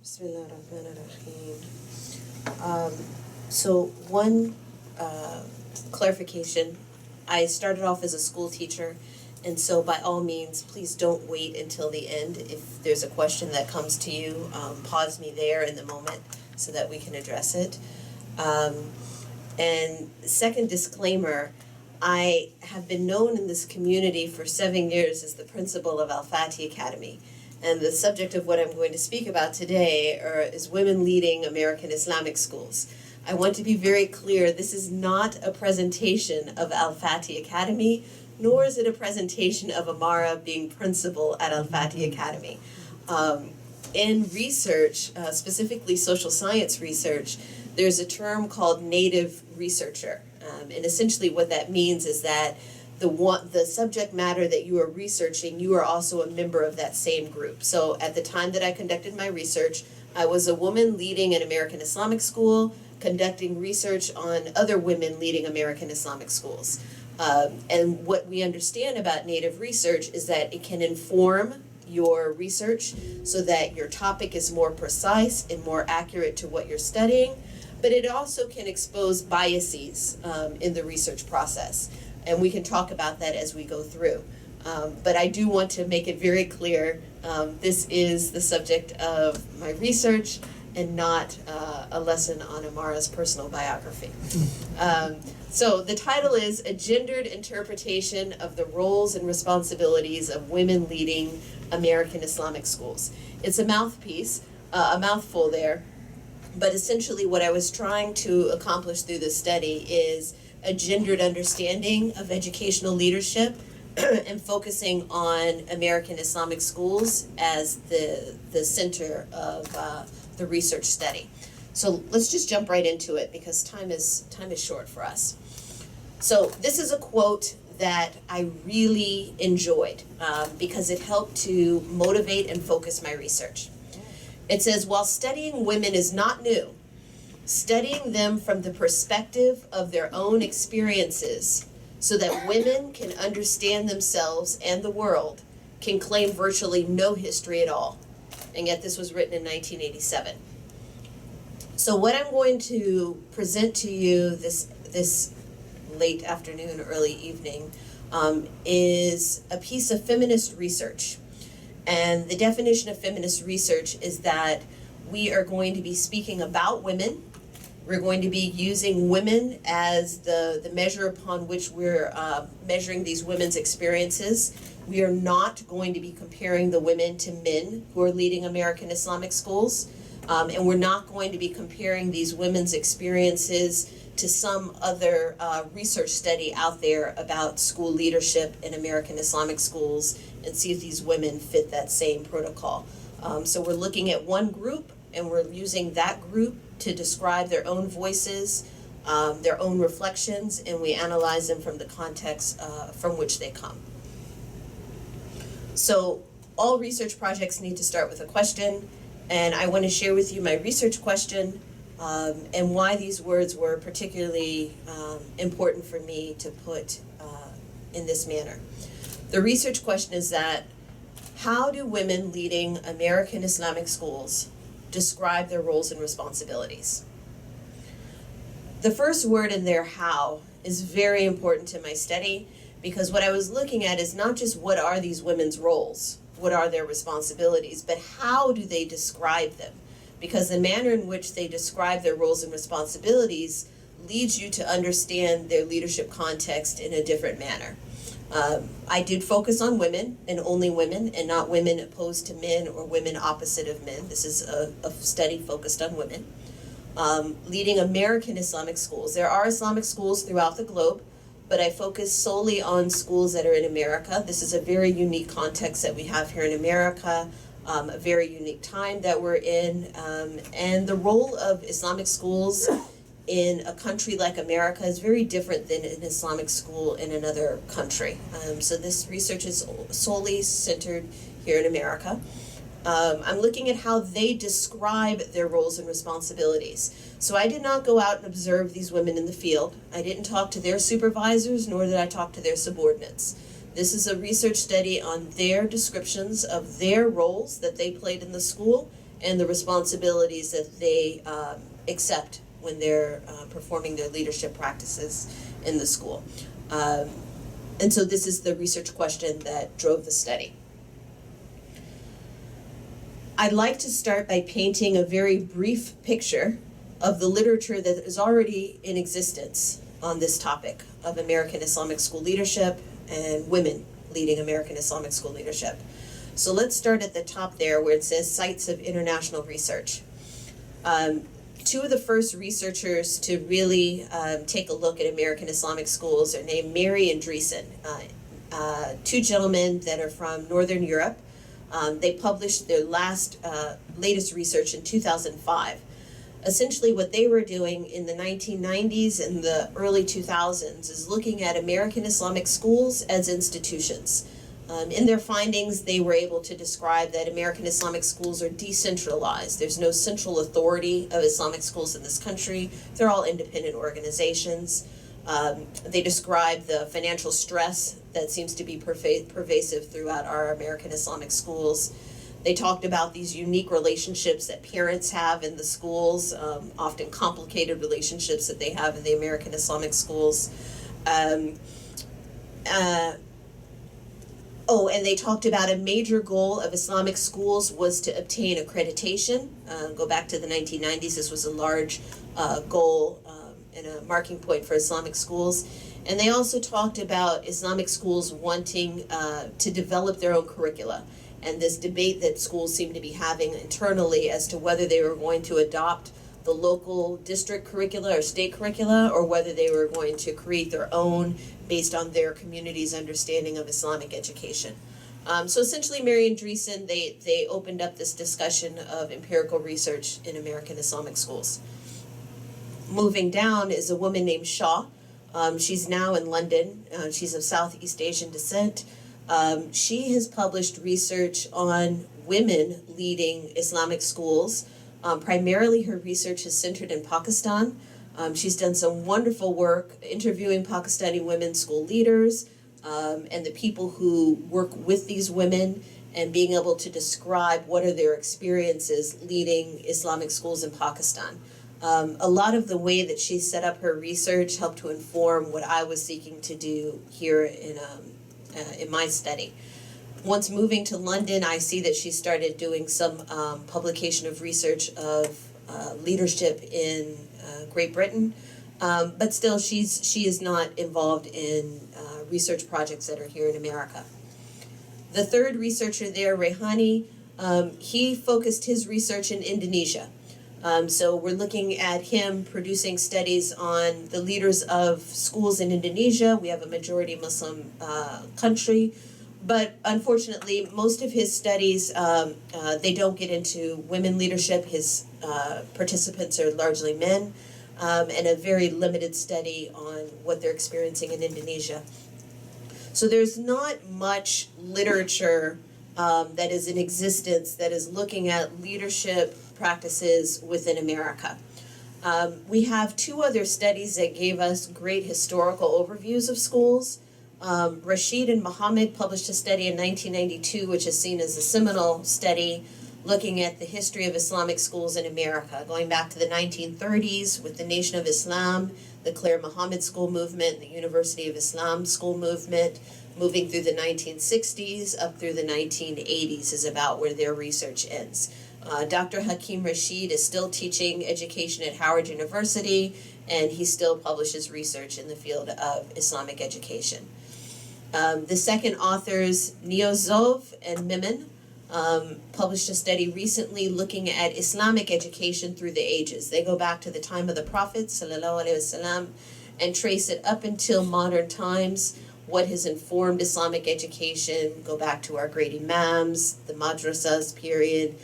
Bismillahirrahmanirrahim. So one clarification, I started off as a school teacher, and so by all means, please don't wait until the end. If there's a question that comes to you, pause me there in the moment so that we can address it. And second disclaimer, I have been known in this community for 7 years as the principal of Fatih Academy. And the subject of what I'm going to speak about today is women leading American Islamic schools. I want to be very clear, this is not a presentation of Fatih Academy, nor is it a presentation of Amaarah being principal at Fatih Academy. In research, specifically social science research, there's a term called native researcher. And essentially what that means is that the subject matter that you are researching, you are also a member of that same group. So at the time that I conducted my research, I was a woman leading an American Islamic school, conducting research on other women leading American Islamic schools. And what we understand about native research is that it can inform your research so that your topic is more precise and more accurate to what you're studying, but it also can expose biases in the research process. And we can talk about that as we go through. But I do want to make it very clear, this is the subject of my research and not a lesson on Amaarah's personal biography. So the title is A Gendered Interpretation of the Roles and Responsibilities of Women Leading American Islamic Schools. It's a mouthful there, but essentially what I was trying to accomplish through this study is a gendered understanding of educational leadership and focusing on American Islamic schools as the center of the research study. So let's just jump right into it because time is short for us. So this is a quote that I really enjoyed because it helped to motivate and focus my research. It says, while studying women is not new, studying them from the perspective of their own experiences so that women can understand themselves and the world can claim virtually no history at all. And yet this was written in 1987. So what I'm going to present to you this late afternoon, early evening, is a piece of feminist research. And the definition of feminist research is that we are going to be speaking about women. We're going to be using women as the measure upon which we're measuring these women's experiences. We are not going to be comparing the women to men who are leading American Islamic schools. And we're not going to be comparing these women's experiences to some other research study out there about school leadership in American Islamic schools and see if these women fit that same protocol. So we're looking at one group and we're using that group to describe their own voices, their own reflections, and we analyze them from the context from which they come. So all research projects need to start with a question, and I want to share with you my research question and why these words were particularly important for me to put in this manner. The research question is that, how do women leading American Islamic schools describe their roles and responsibilities? The first word in there, how, is very important to my study because what I was looking at is not just what are these women's roles, what are their responsibilities, but how do they describe them? Because the manner in which they describe their roles and responsibilities leads you to understand their leadership context in a different manner. I did focus on women and only women and not women opposed to men or women opposite of men. This is a study focused on women. Leading American Islamic schools. There are Islamic schools throughout the globe, but I focus solely on schools that are in America. This is a very unique context that we have here in America, a very unique time that we're in, and the role of Islamic schools in a country like America is very different than an Islamic school in another country. So this research is solely centered here in America. I'm looking at how they describe their roles and responsibilities. So I did not go out and observe these women in the field. I didn't talk to their supervisors, nor did I talk to their subordinates. This is a research study on their descriptions of their roles that they played in the school and the responsibilities that they accept when they're performing their leadership practices in the school. And so this is the research question that drove the study. I'd like to start by painting a very brief picture of the literature that is already in existence on this topic of American Islamic school leadership and women leading American Islamic school leadership. So let's start at the top there where it says sites of international research. Two of the first researchers to really take a look at American Islamic schools are named Mary and Dreesen, two gentlemen that are from Northern Europe. They published their latest research in 2005. Essentially what they were doing in the 1990s and the early 2000s is looking at American Islamic schools as institutions. In their findings, they were able to describe that American Islamic schools are decentralized. There's no central authority of Islamic schools in this country. They're all independent organizations. They describe the financial stress that seems to be pervasive throughout our American Islamic schools. They talked about these unique relationships that parents have in the schools, often complicated relationships that they have in the American Islamic schools. And they talked about a major goal of Islamic schools was to obtain accreditation. Go back to the 1990s, this was a large goal and a marking point for Islamic schools. And they also talked about Islamic schools wanting to develop their own curricula, and this debate that schools seem to be having internally as to whether they were going to adopt the local district curricula or state curricula, or whether they were going to create their own based on their community's understanding of Islamic education. So essentially, Mary and Dreesen, they opened up this discussion of empirical research in American Islamic schools. Moving down is a woman named Shah. She's now in London. She's of Southeast Asian descent. She has published research on women leading Islamic schools. Primarily her research is centered in Pakistan. She's done some wonderful work interviewing Pakistani women school leaders and the people who work with these women, and being able to describe what are their experiences leading Islamic schools in Pakistan. A lot of the way that she set up her research helped to inform what I was seeking to do here in my study. Once moving to London, I see that she started doing some publication of research of leadership in Great Britain, but still she is not involved in research projects that are here in America. The third researcher there, Rehani, he focused his research in Indonesia. So we're looking at him producing studies on the leaders of schools in Indonesia. We have a majority Muslim country, but unfortunately most of his studies, they don't get into women leadership. His participants are largely men, and a very limited study on what they're experiencing in Indonesia. So there's not much literature that is in existence that is looking at leadership practices within America. We have two other studies that gave us great historical overviews of schools. Rashid and Muhammad published a study in 1992, which is seen as a seminal study looking at the history of Islamic schools in America, going back to the 1930s with the Nation of Islam, the Claire Muhammad School Movement, the University of Islam School Movement, moving through the 1960s up through the 1980s is about where their research ends. Dr. Hakim Rashid is still teaching education at Howard University, and he still publishes research in the field of Islamic education. The second authors, Niozov and Mimin, published a study recently looking at Islamic education through the ages. They go back to the time of the Prophet ﷺ and trace it up until modern times. What has informed Islamic education, go back to our great imams, the madrasas period,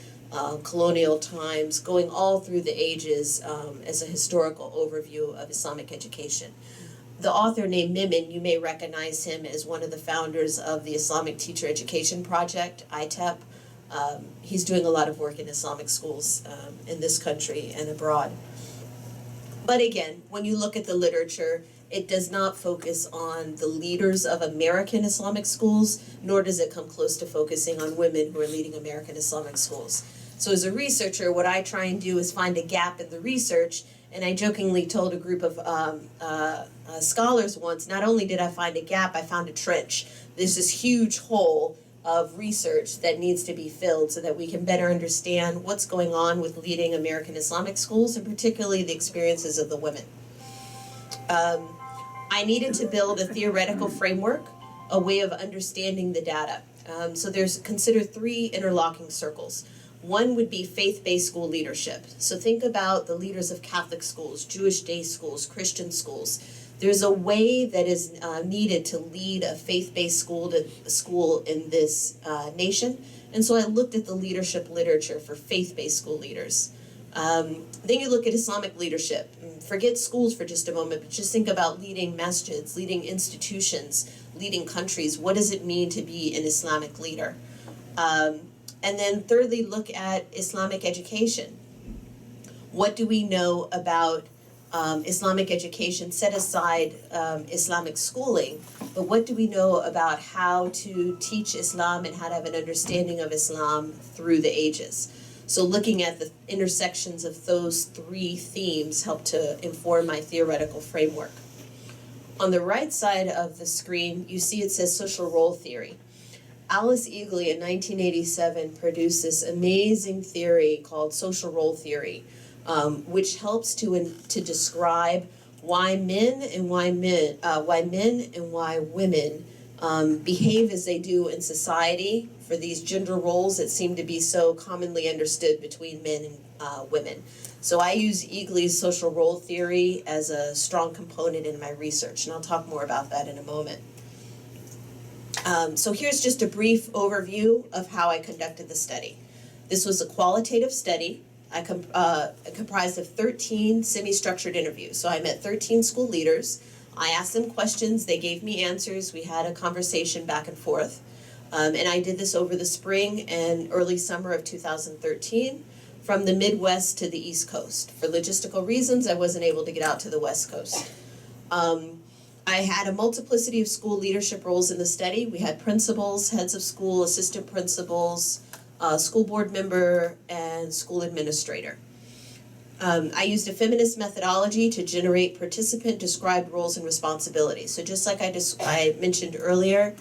colonial times, going all through the ages as a historical overview of Islamic education. The author named Mimin, you may recognize him as one of the founders of the Islamic Teacher Education Project, ITEP. He's doing a lot of work in Islamic schools in this country and abroad. But again, when you look at the literature, it does not focus on the leaders of American Islamic schools, nor does it come close to focusing on women who are leading American Islamic schools. So as a researcher, what I try and do is find a gap in the research, and I jokingly told a group of scholars once, not only did I find a gap, I found a trench. There's this huge hole of research that needs to be filled so that we can better understand what's going on with leading American Islamic schools, and particularly the experiences of the women. I needed to build a theoretical framework, a way of understanding the data. So consider three interlocking circles. One would be faith-based school leadership. So think about the leaders of Catholic schools, Jewish day schools, Christian schools. There's a way that is needed to lead a faith-based school in this nation. And so I looked at the leadership literature for faith-based school leaders. Then you look at Islamic leadership. Forget schools for just a moment, but just think about leading masjids, leading institutions, leading countries. What does it mean to be an Islamic leader? And then thirdly, look at Islamic education. What do we know about Islamic education? Set aside Islamic schooling, but what do we know about how to teach Islam and how to have an understanding of Islam through the ages? So looking at the intersections of those three themes helped to inform my theoretical framework. On the right side of the screen, you see it says social role theory. Alice Eagley in 1987 produced this amazing theory called social role theory, which helps to describe why men and why women behave as they do in society for these gender roles that seem to be so commonly understood between men and women. So I use Eagley's social role theory as a strong component in my research, and I'll talk more about that in a moment. So here's just a brief overview of how I conducted the study. This was a qualitative study. I comprised of 13 semi-structured interviews. So I met 13 school leaders. I asked them questions, they gave me answers, we had a conversation back and forth. And I did this over the spring and early summer of 2013 from the Midwest to the East Coast. For logistical reasons, I wasn't able to get out to the West Coast. I had a multiplicity of school leadership roles in the study. We had principals, heads of school, assistant principals, school board member, and school administrator. I used a feminist methodology to generate participant-described roles and responsibilities. So just like I mentioned earlier,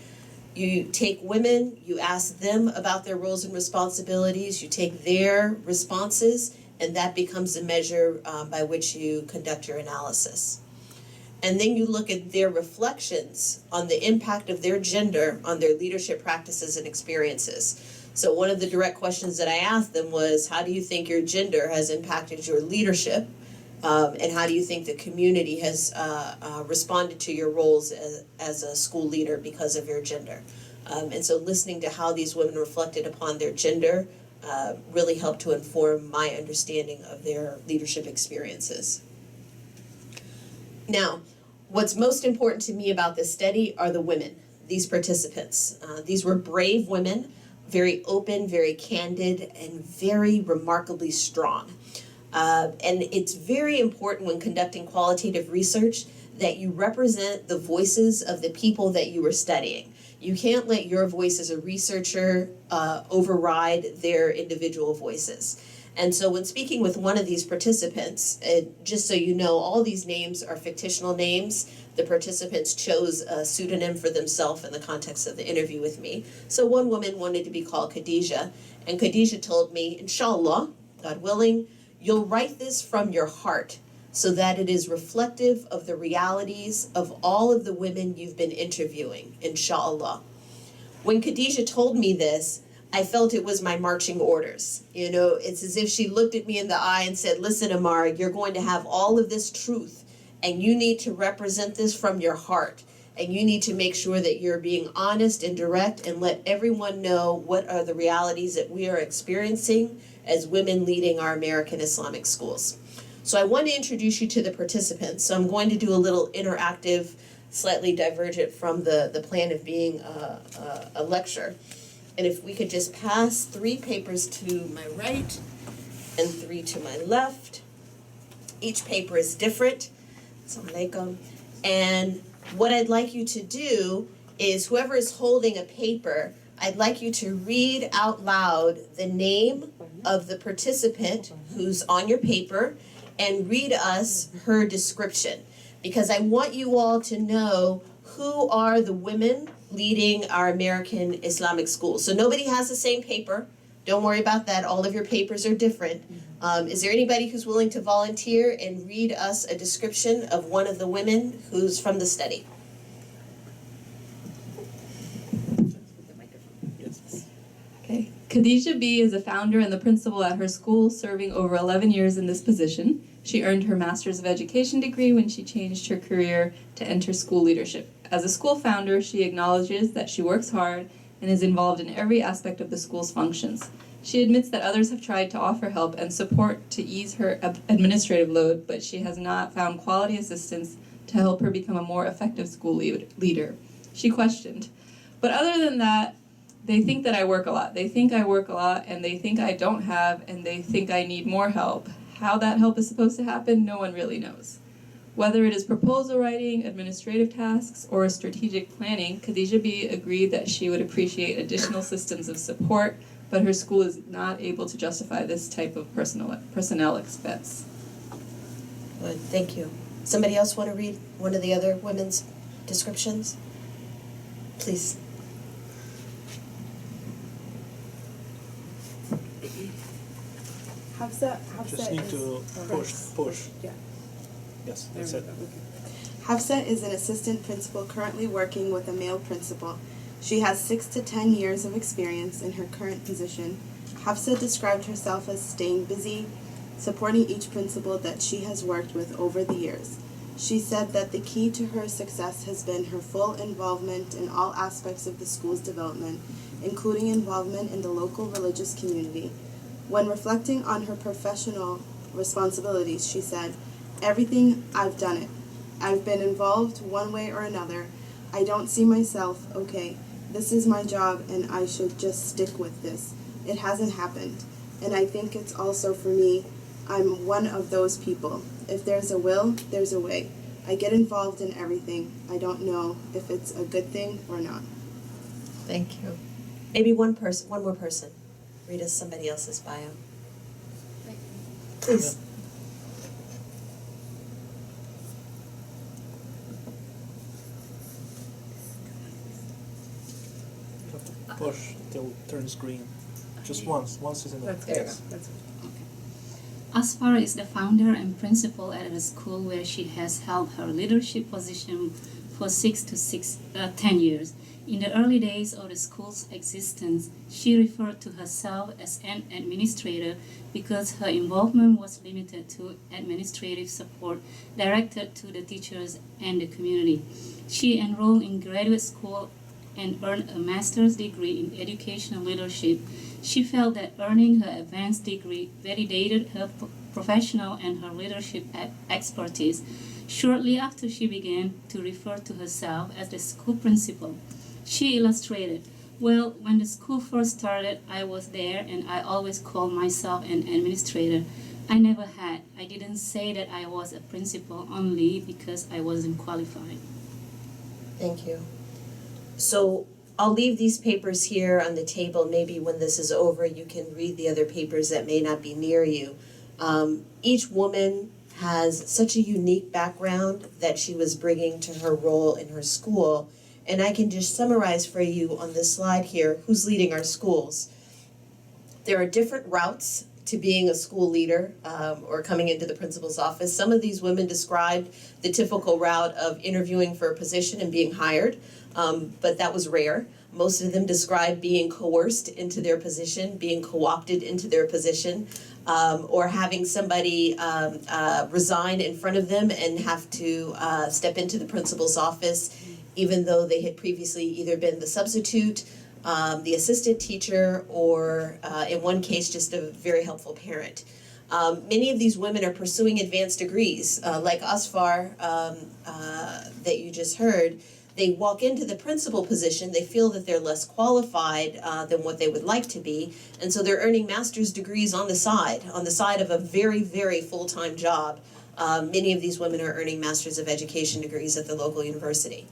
you take women, you ask them about their roles and responsibilities, you take their responses, and that becomes the measure by which you conduct your analysis. And then you look at their reflections on the impact of their gender on their leadership practices and experiences. So one of the direct questions that I asked them was, how do you think your gender has impacted your leadership? And how do you think the community has responded to your roles as a school leader because of your gender? And so listening to how these women reflected upon their gender really helped to inform my understanding of their leadership experiences. Now, what's most important to me about this study are the women, these participants. These were brave women, very open, very candid, and very remarkably strong. And it's very important when conducting qualitative research that you represent the voices of the people that you are studying. You can't let your voice as a researcher override their individual voices. And so when speaking with one of these participants, just so you know, all these names are fictional names. The participants chose a pseudonym for themselves in the context of the interview with me. So one woman wanted to be called Khadija, and Khadija told me, inshallah, God willing, you'll write this from your heart so that it is reflective of the realities of all of the women you've been interviewing, inshallah. When Khadija told me this, I felt it was my marching orders. You know, it's as if she looked at me in the eye and said, listen, Amaarah, you're going to have all of this truth, and you need to represent this from your heart. And you need to make sure that you're being honest and direct and let everyone know what are the realities that we are experiencing as women leading our American Islamic schools. So I want to introduce you to the participants. So I'm going to do a little interactive, slightly divergent from the plan of being a lecture. And if we could just pass 3 papers to my right and 3 to my left. Each paper is different. Assalamu alaikum. And what I'd like you to do is, whoever is holding a paper, I'd like you to read out loud the name of the participant who's on your paper and read us her description, because I want you all to know who are the women leading our American Islamic schools. So nobody has the same paper. Don't worry about that. All of your papers are different. Is there anybody who's willing to volunteer and read us a description of one of the women who's from the study? Okay. Khadija B. is a founder and the principal at her school, serving over 11 years in this position. She earned her Master's of Education degree when she changed her career to enter school leadership. As a school founder, she acknowledges that she works hard and is involved in every aspect of the school's functions. She admits that others have tried to offer help and support to ease her administrative load, but she has not found quality assistance to help her become a more effective school leader. She questioned, but other than that, they think that I work a lot. They think I work a lot, and they think I don't have, and they think I need more help. How that help is supposed to happen, no one really knows. Whether it is proposal writing, administrative tasks, or strategic planning, Khadija B. agreed that she would appreciate additional systems of support, but her school is not able to justify this type of personnel expense. Good, thank you. Somebody else want to read one of the other women's descriptions? Please. Hafsa Just need to push. Yeah. Yes, that's it. Hafsa is an assistant principal currently working with a male principal. She has 6 to 10 years of experience in her current position. Hafsa described herself as staying busy, supporting each principal that she has worked with over the years. She said that the key to her success has been her full involvement in all aspects of the school's development, including involvement in the local religious community. When reflecting on her professional responsibilities, she said, "Everything, I've done it. I've been involved one way or another. I don't see myself, okay, this is my job and I should just stick with this. It hasn't happened. And I think it's also for me, I'm one of those people. If there's a will, there's a way. I get involved in everything. I don't know if it's a good thing or not." Thank you. Maybe one more person. Read us somebody else's bio. Please. Push till it turns green. Just once. Once is enough. There you go. Yes. That's it. Asfar is the founder and principal at a school where she has held her leadership position for 10 years. In the early days of the school's existence, she referred to herself as an administrator because her involvement was limited to administrative support directed to the teachers and the community. She enrolled in graduate school and earned a master's degree in education leadership. She felt that earning her advanced degree validated her professional and her leadership expertise. Shortly after, she began to refer to herself as the school principal. She illustrated, "Well, when the school first started, I was there and I always called myself an administrator. I never had. I didn't say that I was a principal only because I wasn't qualified." Thank you. So I'll leave these papers here on the table. Maybe when this is over, you can read the other papers that may not be near you. Each woman has such a unique background that she was bringing to her role in her school. And I can just summarize for you on this slide here who's leading our schools. There are different routes to being a school leader or coming into the principal's office. Some of these women described the typical route of interviewing for a position and being hired, but that was rare. Most of them described being coerced into their position, being co-opted into their position, or having somebody resign in front of them and have to step into the principal's office, even though they had previously either been the substitute, the assistant teacher, or in one case, just a very helpful parent. Many of these women are pursuing advanced degrees, like Asfar that you just heard. They walk into the principal position, they feel that they're less qualified than what they would like to be, and so they're earning master's degrees on the side of a very, very full-time job. Many of these women are earning Masters of Education degrees at the local university.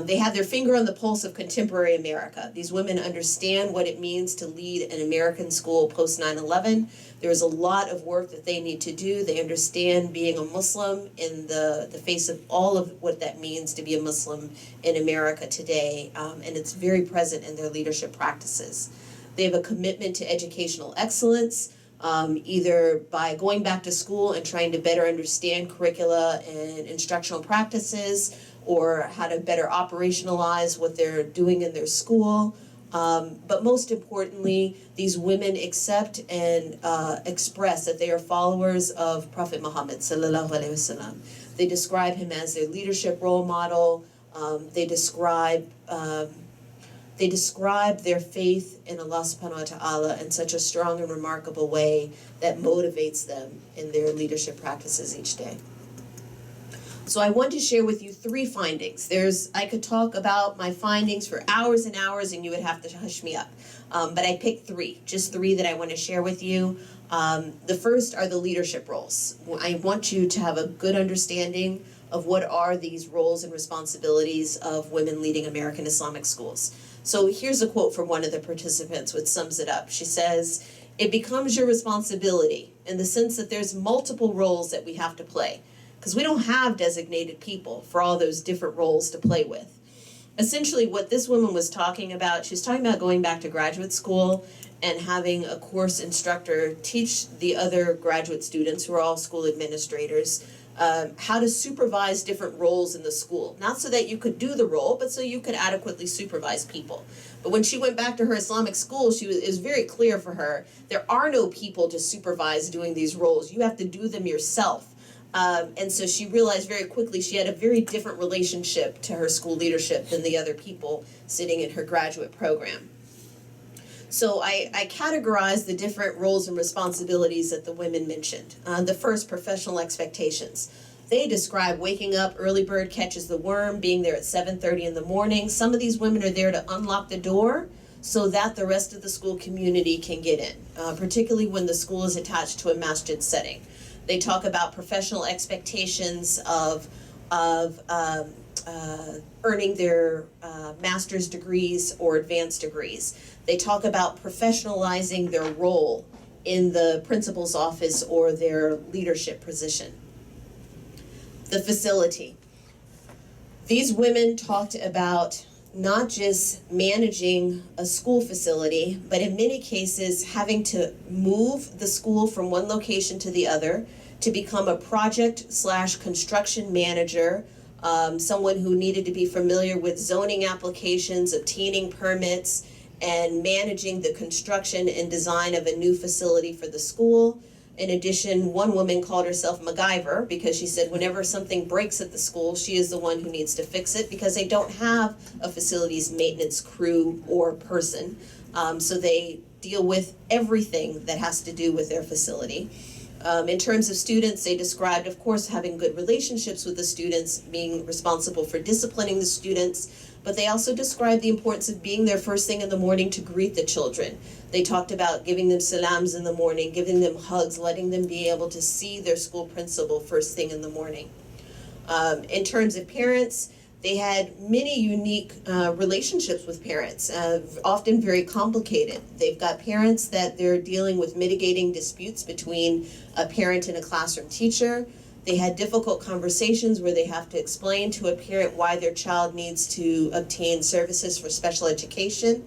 They have their finger on the pulse of contemporary America. These women understand what it means to lead an American school post 9/11. There's a lot of work that they need to do. They understand being a Muslim in the face of all of what that means to be a Muslim in America today, and it's very present in their leadership practices. They have a commitment to educational excellence, either by going back to school and trying to better understand curricula and instructional practices, or how to better operationalize what they're doing in their school. But most importantly, these women accept and express that they are followers of Prophet Muhammad sallallahu alaihi wasallam. They describe him as their leadership role model. They describe their faith in Allah subhanahu wa ta'ala in such a strong and remarkable way that motivates them in their leadership practices each day. So I want to share with you 3 findings. I could talk about my findings for hours and hours and you would have to hush me up. But I picked 3, just 3 that I want to share with you. The first are the leadership roles. I want you to have a good understanding of what are these roles and responsibilities of women leading American Islamic schools. So here's a quote from one of the participants which sums it up. She says, "It becomes your responsibility in the sense that there's multiple roles that we have to play, because we don't have designated people for all those different roles to play with." Essentially what this woman was talking about, she was talking about going back to graduate school and having a course instructor teach the other graduate students, who are all school administrators, how to supervise different roles in the school. Not so that you could do the role, but so you could adequately supervise people. But when she went back to her Islamic school, it was very clear for her, there are no people to supervise doing these roles. You have to do them yourself. And so she realized very quickly she had a very different relationship to her school leadership than the other people sitting in her graduate program. So I categorized the different roles and responsibilities that the women mentioned. The first, professional expectations. They describe waking up, early bird catches the worm, being there at 7:30 in the morning. Some of these women are there to unlock the door so that the rest of the school community can get in, particularly when the school is attached to a masjid setting. They talk about professional expectations of earning their master's degrees or advanced degrees. They talk about professionalizing their role in the principal's office or their leadership position. The facility. These women talked about not just managing a school facility, but in many cases having to move the school from one location to the other to become a project/construction manager, someone who needed to be familiar with zoning applications, obtaining permits, and managing the construction and design of a new facility for the school. In addition, one woman called herself MacGyver because she said whenever something breaks at the school, she is the one who needs to fix it because they don't have a facilities maintenance crew or person. So they deal with everything that has to do with their facility. In terms of students, they described, of course, having good relationships with the students, being responsible for disciplining the students, but they also described the importance of being there first thing in the morning to greet the children. They talked about giving them salams in the morning, giving them hugs, letting them be able to see their school principal first thing in the morning. In terms of parents, they had many unique relationships with parents, often very complicated. They've got parents that they're dealing with mitigating disputes between a parent and a classroom teacher. They had difficult conversations where they have to explain to a parent why their child needs to obtain services for special education,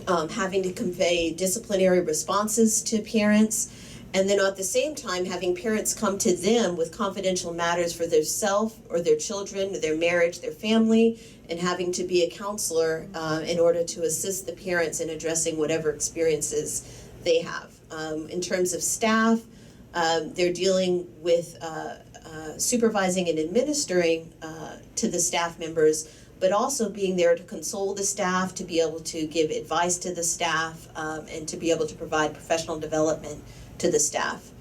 having to convey disciplinary responses to parents, and then at the same time having parents come to them with confidential matters for their self or their children, their marriage, their family, and having to be a counselor in order to assist the parents in addressing whatever experiences they have. In terms of staff, they're dealing with supervising and administering to the staff members, but also being there to console the staff, to be able to give advice to the staff, and to be able to provide professional development to the staff.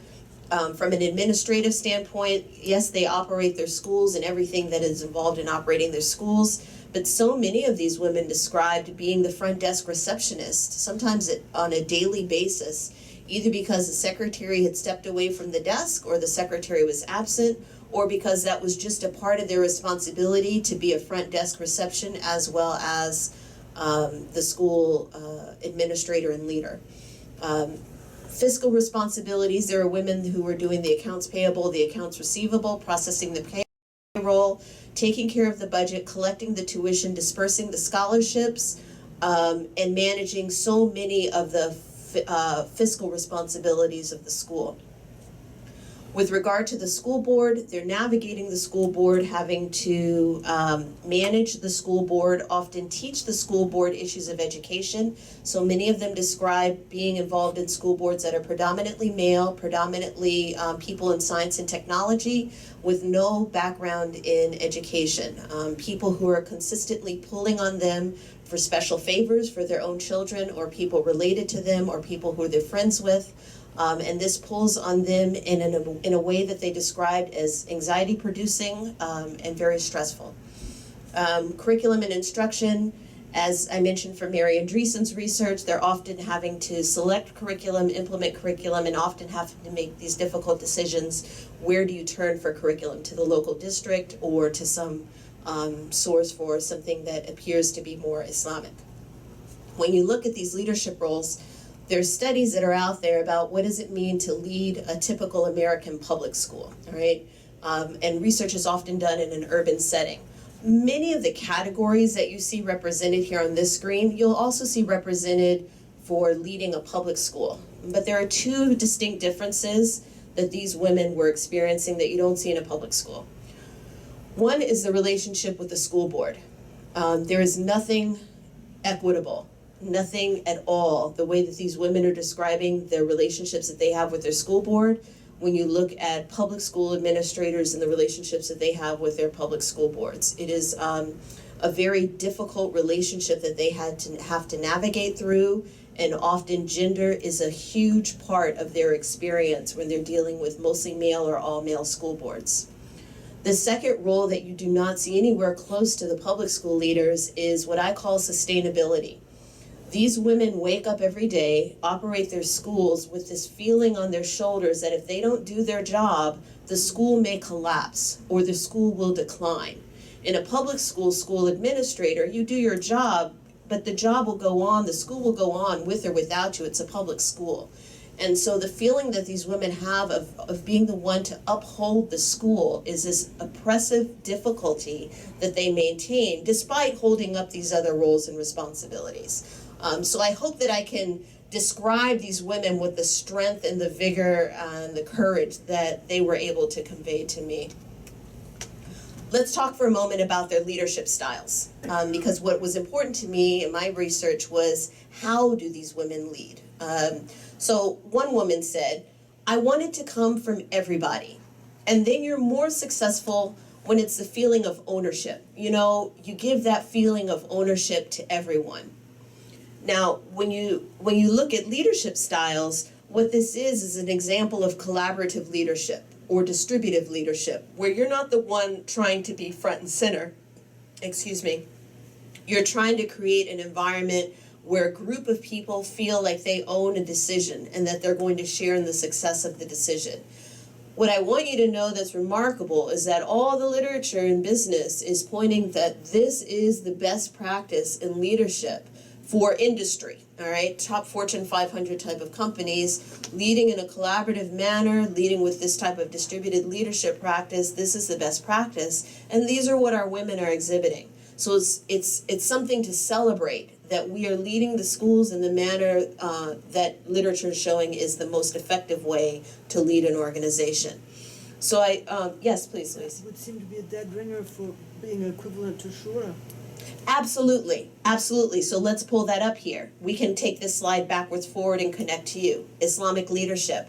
From an administrative standpoint, yes, they operate their schools and everything that is involved in operating their schools, but so many of these women described being the front desk receptionist, sometimes on a daily basis, either because the secretary had stepped away from the desk or the secretary was absent, or because that was just a part of their responsibility to be a front desk reception as well as the school administrator and leader. Fiscal responsibilities, there are women who were doing the accounts payable, the accounts receivable, processing the payroll, taking care of the budget, collecting the tuition, dispersing the scholarships, and managing so many of the fiscal responsibilities of the school. With regard to the school board, they're navigating the school board, having to manage the school board, often teach the school board issues of education. So many of them describe being involved in school boards that are predominantly male, predominantly people in science and technology with no background in education. People who are consistently pulling on them for special favors for their own children or people related to them or people who they're friends with. And this pulls on them in a way that they described as anxiety producing and very stressful. Curriculum and instruction, as I mentioned from Mary Andreessen's research, they're often having to select curriculum, implement curriculum, and often have to make these difficult decisions. Where do you turn for curriculum? To the local district or to some source for something that appears to be more Islamic? When you look at these leadership roles, there's studies that are out there about what does it mean to lead a typical American public school, all right? And research is often done in an urban setting. Many of the categories that you see represented here on this screen, you'll also see represented for leading a public school. But there are two distinct differences that these women were experiencing that you don't see in a public school. One is the relationship with the school board. There is nothing equitable. Nothing at all, the way that these women are describing their relationships that they have with their school board, when you look at public school administrators and the relationships that they have with their public school boards. It is a very difficult relationship that they have to navigate through, and often gender is a huge part of their experience when they're dealing with mostly male or all male school boards. The second role that you do not see anywhere close to the public school leaders is what I call sustainability. These women wake up every day, operate their schools with this feeling on their shoulders that if they don't do their job, the school may collapse or the school will decline. In a public school administrator, you do your job, but the job will go on, the school will go on with or without you. It's a public school. And so the feeling that these women have of being the one to uphold the school is this oppressive difficulty that they maintain despite holding up these other roles and responsibilities. So I hope that I can describe these women with the strength and the vigor and the courage that they were able to convey to me. Let's talk for a moment about their leadership styles, because what was important to me in my research was how do these women lead? So one woman said, I want it to come from everybody, and then you're more successful when it's the feeling of ownership. You know, you give that feeling of ownership to everyone. Now, when you look at leadership styles, what this is an example of collaborative leadership or distributive leadership, where you're not the one trying to be front and center, You're trying to create an environment where a group of people feel like they own a decision and that they're going to share in the success of the decision. What I want you to know that's remarkable is that all the literature in business is pointing that this is the best practice in leadership for industry, all right? Top Fortune 500 type of companies, leading in a collaborative manner, leading with this type of distributed leadership practice, this is the best practice, and these are what our women are exhibiting. So it's something to celebrate, that we are leading the schools in the manner that literature is showing is the most effective way to lead an organization. So yes, please, Louise. It would seem to be a dead ringer for being equivalent to Shura. Absolutely, absolutely. So let's pull that up here. We can take this slide backwards, forward, and connect to you. Islamic leadership.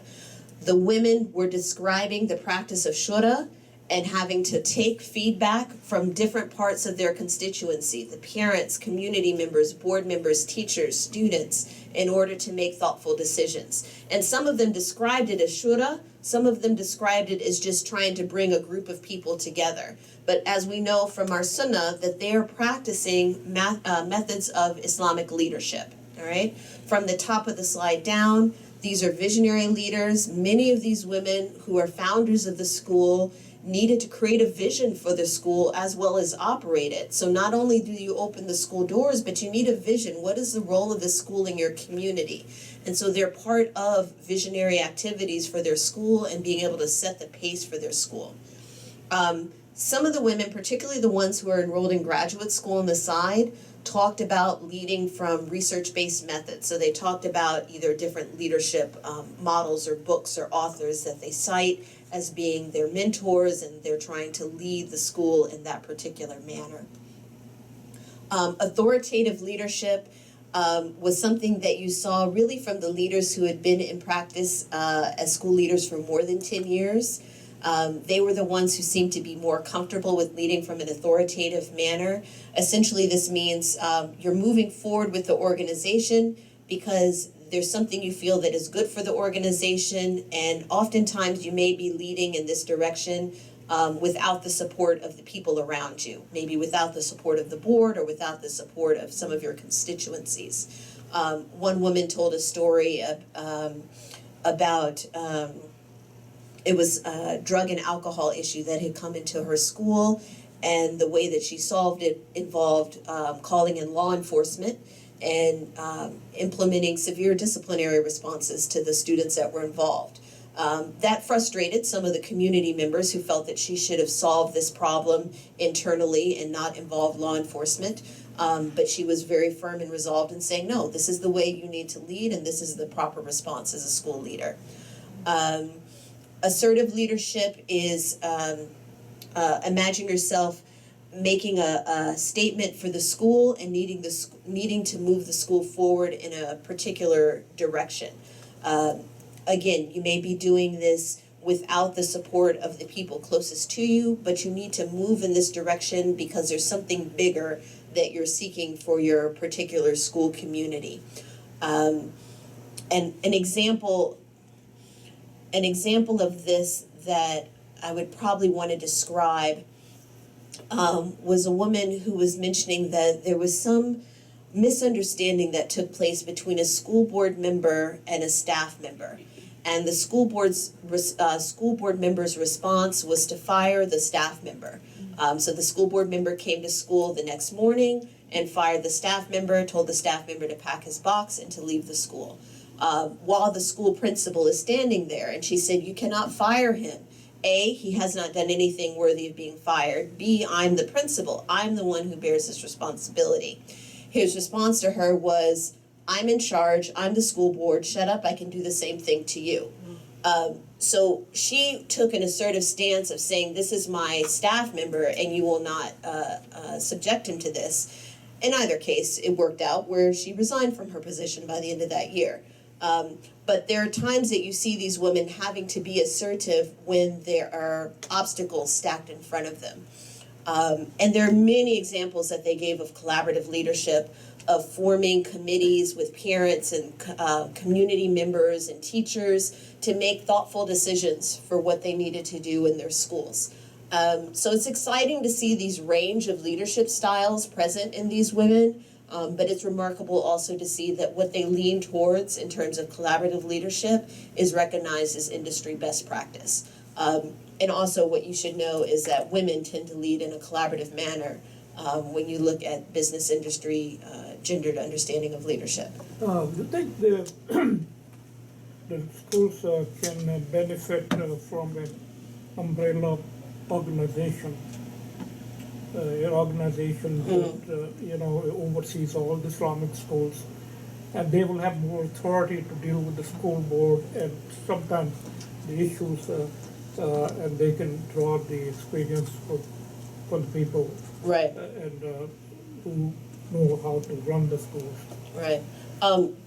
The women were describing the practice of shura and having to take feedback from different parts of their constituency, the parents, community members, board members, teachers, students, in order to make thoughtful decisions. And some of them described it as shura, some of them described it as just trying to bring a group of people together. But as we know from our sunnah, that they are practicing methods of Islamic leadership, all right? From the top of the slide down, these are visionary leaders. Many of these women who are founders of the school needed to create a vision for the school as well as operate it. So not only do you open the school doors, but you need a vision. What is the role of the school in your community? And so they're part of visionary activities for their school and being able to set the pace for their school. Some of the women, particularly the ones who are enrolled in graduate school on the side, talked about leading from research-based methods. So they talked about either different leadership models or books or authors that they cite as being their mentors, and they're trying to lead the school in that particular manner. Authoritative leadership was something that you saw really from the leaders who had been in practice as school leaders for more than 10 years. They were the ones who seemed to be more comfortable with leading from an authoritative manner. Essentially, this means you're moving forward with the organization because there's something you feel that is good for the organization, and oftentimes you may be leading in this direction without the support of the people around you, maybe without the support of the board or without the support of some of your constituencies. One woman told a story about it was a drug and alcohol issue that had come into her school, and the way that she solved it involved calling in law enforcement and implementing severe disciplinary responses to the students that were involved. That frustrated some of the community members who felt that she should have solved this problem internally and not involved law enforcement. But she was very firm and resolved in saying, no, this is the way you need to lead, and this is the proper response as a school leader. Assertive leadership is imagine yourself making a statement for the school and needing to move the school forward in a particular direction. Again, you may be doing this without the support of the people closest to you, but you need to move in this direction because there's something bigger that you're seeking for your particular school community. And an example of this that I would probably want to describe was a woman who was mentioning that there was some misunderstanding that took place between a school board member and a staff member. And the school board member's response was to fire the staff member. So the school board member came to school the next morning and fired the staff member, told the staff member to pack his box and to leave the school. While the school principal is standing there, and she said, you cannot fire him. A, he has not done anything worthy of being fired. B, I'm the principal. I'm the one who bears this responsibility. His response to her was, I'm in charge, I'm the school board, shut up, I can do the same thing to you. So she took an assertive stance of saying, this is my staff member and you will not subject him to this. In either case, it worked out where she resigned from her position by the end of that year. But there are times that you see these women having to be assertive when there are obstacles stacked in front of them. And there are many examples that they gave of collaborative leadership, of forming committees with parents and community members and teachers to make thoughtful decisions for what they needed to do in their schools. So it's exciting to see these range of leadership styles present in these women, but it's remarkable also to see that what they lean towards in terms of collaborative leadership is recognized as industry best practice. And also what you should know is that women tend to lead in a collaborative manner when you look at business industry, gendered understanding of leadership. Do you think the schools can benefit from an umbrella organization? An organization that oversees all the Islamic schools, and they will have more authority to deal with the school board and sometimes the issues, and they can draw the experience for the people, Right. and who know how to run the schools. Right.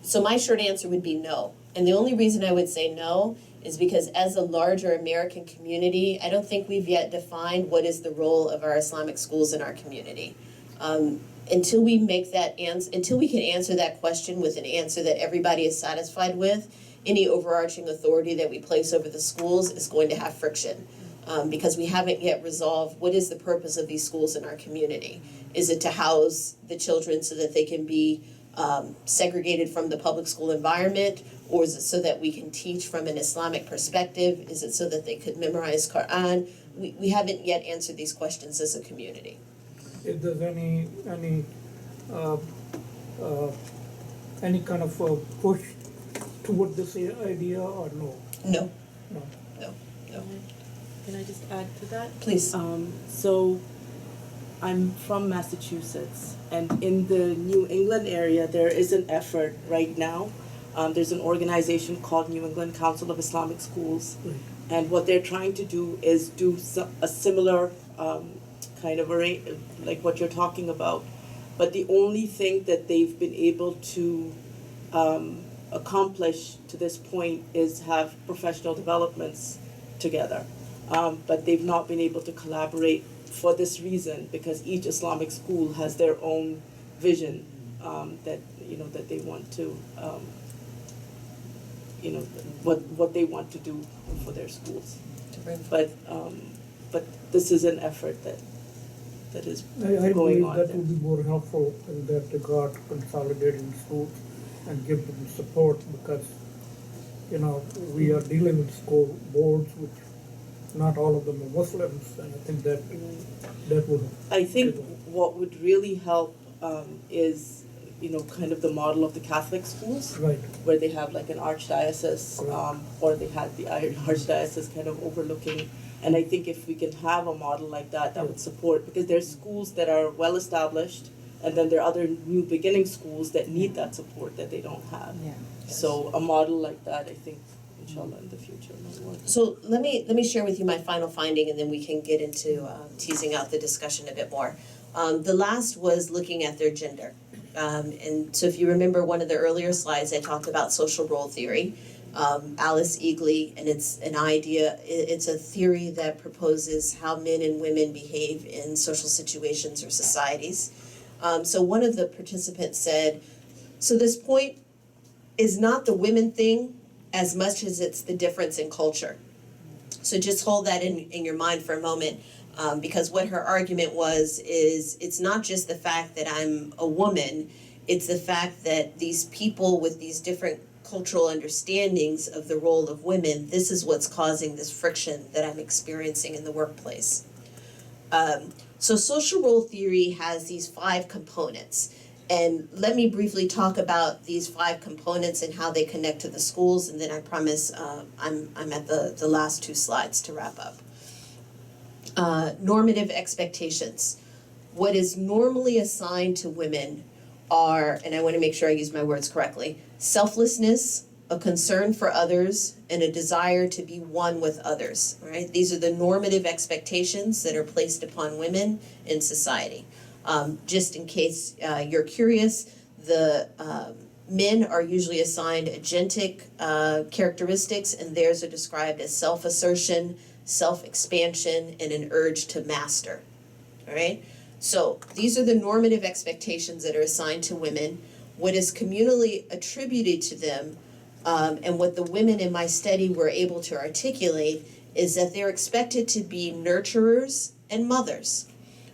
So my short answer would be no. And the only reason I would say no is because as a larger American community, I don't think we've yet defined what is the role of our Islamic schools in our community. Until we can answer that question with an answer that everybody is satisfied with, any overarching authority that we place over the schools is going to have friction. Because we haven't yet resolved what is the purpose of these schools in our community. Is it to house the children so that they can be segregated from the public school environment, or is it so that we can teach from an Islamic perspective? Is it so that they could memorize Quran? we haven't yet answered these questions as a community. If there's any kind of push toward this idea or no? No. No. No. No. Can I just add to that? Please. So I'm from Massachusetts, and in the New England area, there is an effort right now. There's an organization called New England Council of Islamic Schools, and what they're trying to do is do a similar kind of array, like what you're talking about. But the only thing that they've been able to accomplish to this point is have professional developments together. But they've not been able to collaborate for this reason, because each Islamic school has their own vision that they want to what they want to do for their schools. But this is an effort that is I going believe on. that would be more helpful in that regard, consolidating schools and give them support, because we are dealing with school boards which not all of them are Muslims, and I think that would. I think what would really help is kind of the model of the Catholic schools, Right. where they have like an archdiocese, or they had the archdiocese kind of overlooking. And I think if we can have a model like that, that would support, because there's schools that are well established, and then there are other new beginning schools that need that support that they don't have. Yeah. So a model like that, I think, inshallah, in the future might work. So let me share with you my final finding, and then we can get into teasing out the discussion a bit more. The last was looking at their gender. And so if you remember one of the earlier slides, I talked about social role theory. Alice Eagley, and it's an idea, it's a theory that proposes how men and women behave in social situations or societies. So one of the participants said, so this point is not the women thing as much as it's the difference in culture. So just hold that in your mind for a moment, because what her argument is it's not just the fact that I'm a woman, it's the fact that these people with these different cultural understandings of the role of women, this is what's causing this friction that I'm experiencing in the workplace. So social role theory has these 5 components. And let me briefly talk about these 5 components and how they connect to the schools, and then I promise I'm at the last 2 slides to wrap up. Normative expectations. What is normally assigned to women are, and I want to make sure I use my words correctly, selflessness, a concern for others, and a desire to be one with others. Right? These are the normative expectations that are placed upon women in society. Just in case you're curious, the men are usually assigned agentic characteristics, and theirs are described as self-assertion, self-expansion, and an urge to master. All right? So these are the normative expectations that are assigned to women. What is communally attributed to them, and what the women in my study were able to articulate, is that they're expected to be nurturers and mothers.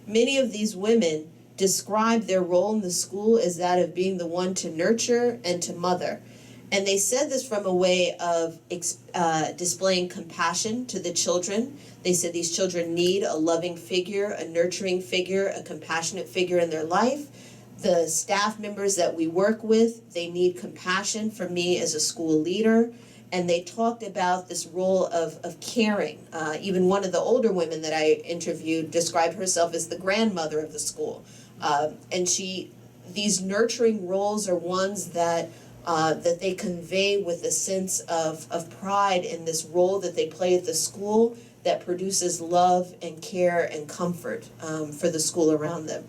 Many of these women describe their role in the school as that of being the one to nurture and to mother. And they said this from a way of displaying compassion to the children. They said these children need a loving figure, a nurturing figure, a compassionate figure in their life. The staff members that we work with, they need compassion from me as a school leader. And they talked about this role of caring. Even one of the older women that I interviewed described herself as the grandmother of the school. And these nurturing roles are ones that they convey with a sense of pride in this role that they play at the school that produces love and care and comfort for the school around them.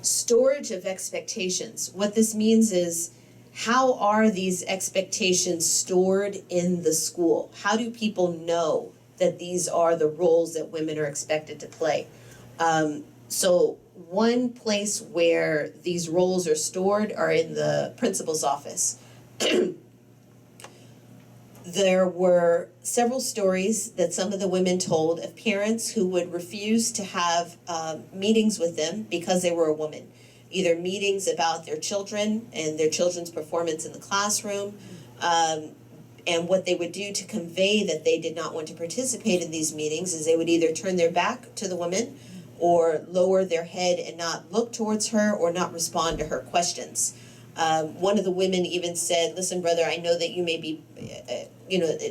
Storage of expectations. What this means is, how are these expectations stored in the school? How do people know that these are the roles that women are expected to play? So one place where these roles are stored are in the principal's office. There were several stories that some of the women told of parents who would refuse to have meetings with them because they were a woman. Either meetings about their children and their children's performance in the classroom, And what they would do to convey that they did not want to participate in these meetings is they would either turn their back to the woman or lower their head and not look towards her or not respond to her questions. One of the women even said, listen, brother, I know that you may be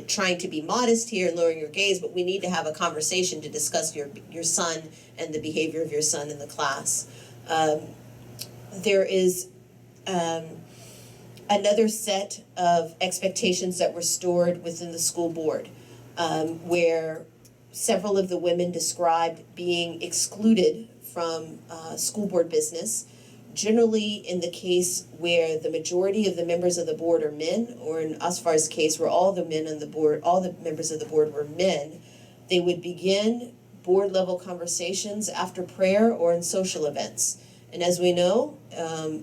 trying to be modest here and lowering your gaze, but we need to have a conversation to discuss your son and the behavior of your son in the class. There is another set of expectations that were stored within the school board, where several of the women described being excluded from school board business, generally in the case where the majority of the members of the board are men, or in Asfar's case where all the members of the board were men. They would begin board level conversations after prayer or in social events. And as we know,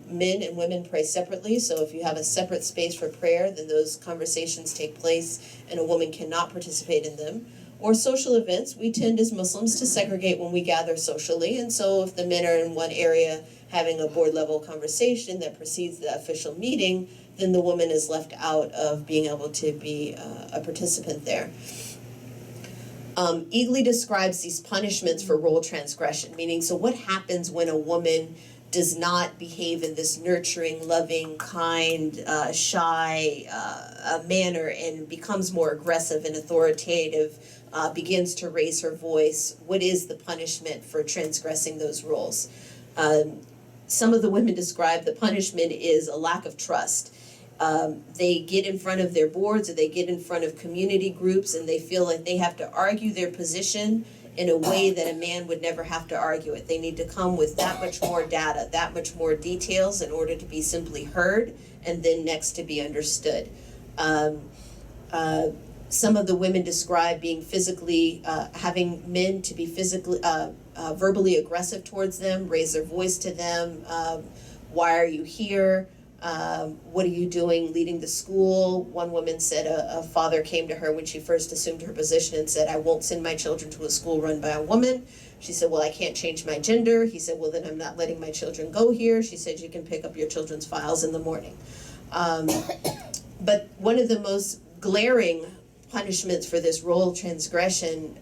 men and women pray separately, so if you have a separate space for prayer, then those conversations take place and a woman cannot participate in them. Or social events, we tend as Muslims to segregate when we gather socially, and so if the men are in one area having a board level conversation that precedes the official meeting, then the woman is left out of being able to be a participant there. Eagly describes these punishments for role transgression, meaning, so what happens when a woman does not behave in this nurturing, loving, kind, shy manner and becomes more aggressive and authoritative, begins to raise her voice? What is the punishment for transgressing those roles? Some of the women describe the punishment is a lack of trust. They get in front of their boards or they get in front of community groups and they feel like they have to argue their position in a way that a man would never have to argue it. They need to come with that much more data, that much more details in order to be simply heard and then next to be understood. Some of the women describe being physically, having men to be physically, verbally aggressive towards them, raise their voice to them. Why are you here? What are you doing leading the school? One woman said a father came to her when she first assumed her position and said, I won't send my children to a school run by a woman. She said, well, I can't change my gender. He said, well, then I'm not letting my children go here. She said, you can pick up your children's files in the morning. But one of the most glaring punishments for this role transgression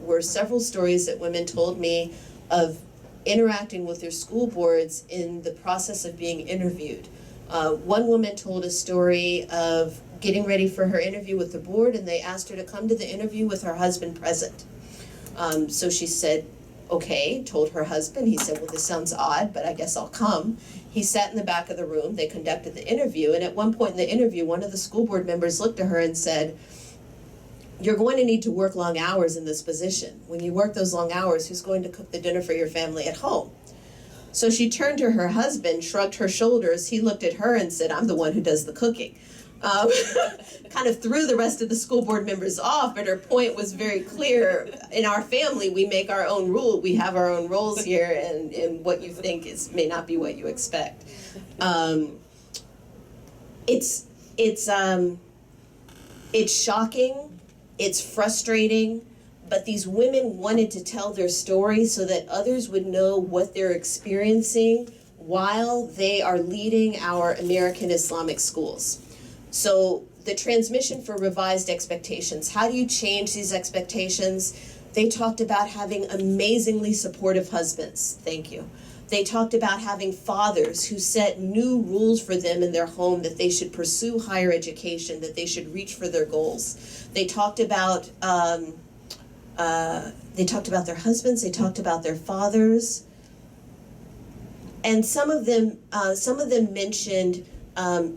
were several stories that women told me of interacting with their school boards in the process of being interviewed. One woman told a story of getting ready for her interview with the board, and they asked her to come to the interview with her husband present. So she said, okay, told her husband. He said, well, this sounds odd, but I guess I'll come. He sat in the back of the room. They conducted the interview, and at one point in the interview, one of the school board members looked at her and said, you're going to need to work long hours in this position. When you work those long hours, who's going to cook the dinner for your family at home? So she turned to her husband, shrugged her shoulders. He looked at her and said, I'm the one who does the cooking. Kind of threw the rest of the school board members off, but her point was very clear. In our family, we make our own rule. We have our own roles here, and what you think may not be what you expect. It's shocking. It's frustrating, but these women wanted to tell their story so that others would know what they're experiencing while they are leading our American Islamic schools. So the transmission for revised expectations, how do you change these expectations? They talked about having amazingly supportive husbands. Thank you. They talked about having fathers who set new rules for them in their home, that they should pursue higher education, that they should reach for their goals. They talked about their husbands. They talked about their fathers, and some of them mentioned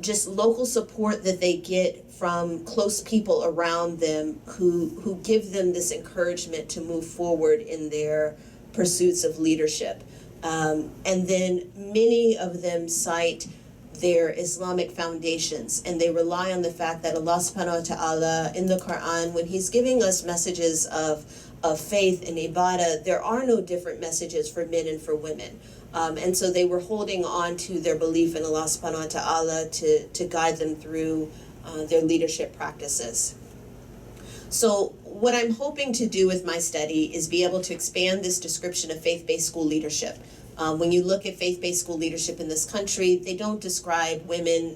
just local support that they get from close people around them who give them this encouragement to move forward in their pursuits of leadership. And then many of them cite their Islamic foundations, and they rely on the fact that Allah subhanahu wa ta'ala in the Quran, when He's giving us messages of faith and ibadah, there are no different messages for men and for women. And so they were holding on to their belief in Allah subhanahu wa ta'ala to guide them through their leadership practices. So what I'm hoping to do with my study is be able to expand this description of faith-based school leadership. When you look at faith-based school leadership in this country, they don't describe women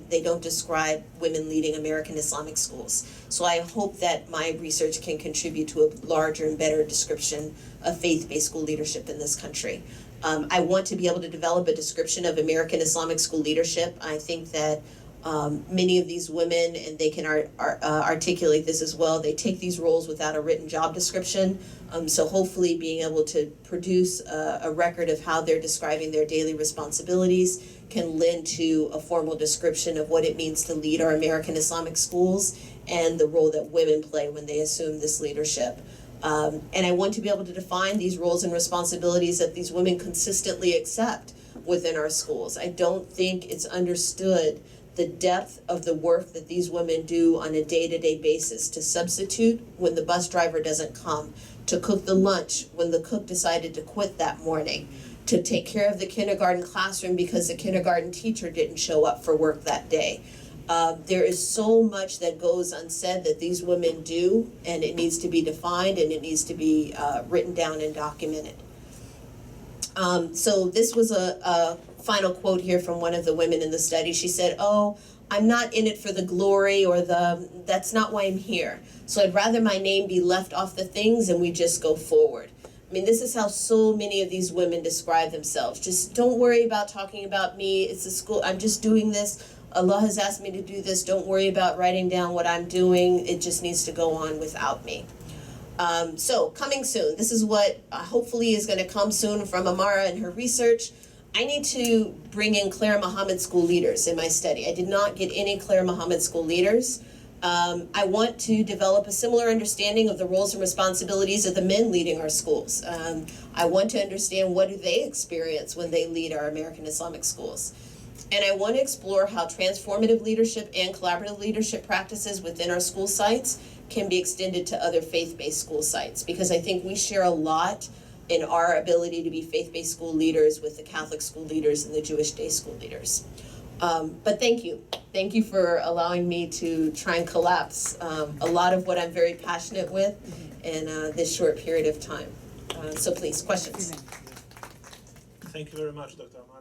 leading American Islamic schools. So I hope that my research can contribute to a larger and better description of faith-based school leadership in this country. I want to be able to develop a description of American Islamic school leadership. I think that many of these women, and they can articulate this as well, they take these roles without a written job description. So hopefully being able to produce a record of how they're describing their daily responsibilities can lend to a formal description of what it means to lead our American Islamic schools and the role that women play when they assume this leadership. And I want to be able to define these roles and responsibilities that these women consistently accept within our schools. I don't think it's understood the depth of the work that these women do on a day-to-day basis to substitute when the bus driver doesn't come, to cook the lunch when the cook decided to quit that morning, to take care of the kindergarten classroom because the kindergarten teacher didn't show up for work that day. There is so much that goes unsaid that these women do, and it needs to be defined and it needs to be written down and documented. So this was a final quote here from one of the women in the study. She said, "Oh, I'm not in it for the glory or that's not why I'm here. So I'd rather my name be left off the things and we just go forward." I mean, this is how so many of these women describe themselves. Just don't worry about talking about me. It's a school. I'm just doing this. Allah has asked me to do this. Don't worry about writing down what I'm doing. It just needs to go on without me. So coming soon. This is what hopefully is going to come soon from Amaarah and her research. I need to bring in Claire Muhammad school leaders in my study. I did not get any Claire Muhammad school leaders. I want to develop a similar understanding of the roles and responsibilities of the men leading our schools. I want to understand what do they experience when they lead our American Islamic schools. And I want to explore how transformative leadership and collaborative leadership practices within our school sites can be extended to other faith-based school sites, because I think we share a lot in our ability to be faith-based school leaders with the Catholic school leaders and the Jewish day school leaders. But thank you. Thank you for allowing me to try and collapse a lot of what I'm very passionate with in this short period of time. So please, questions. Thank you very much, Dr. Amaarah.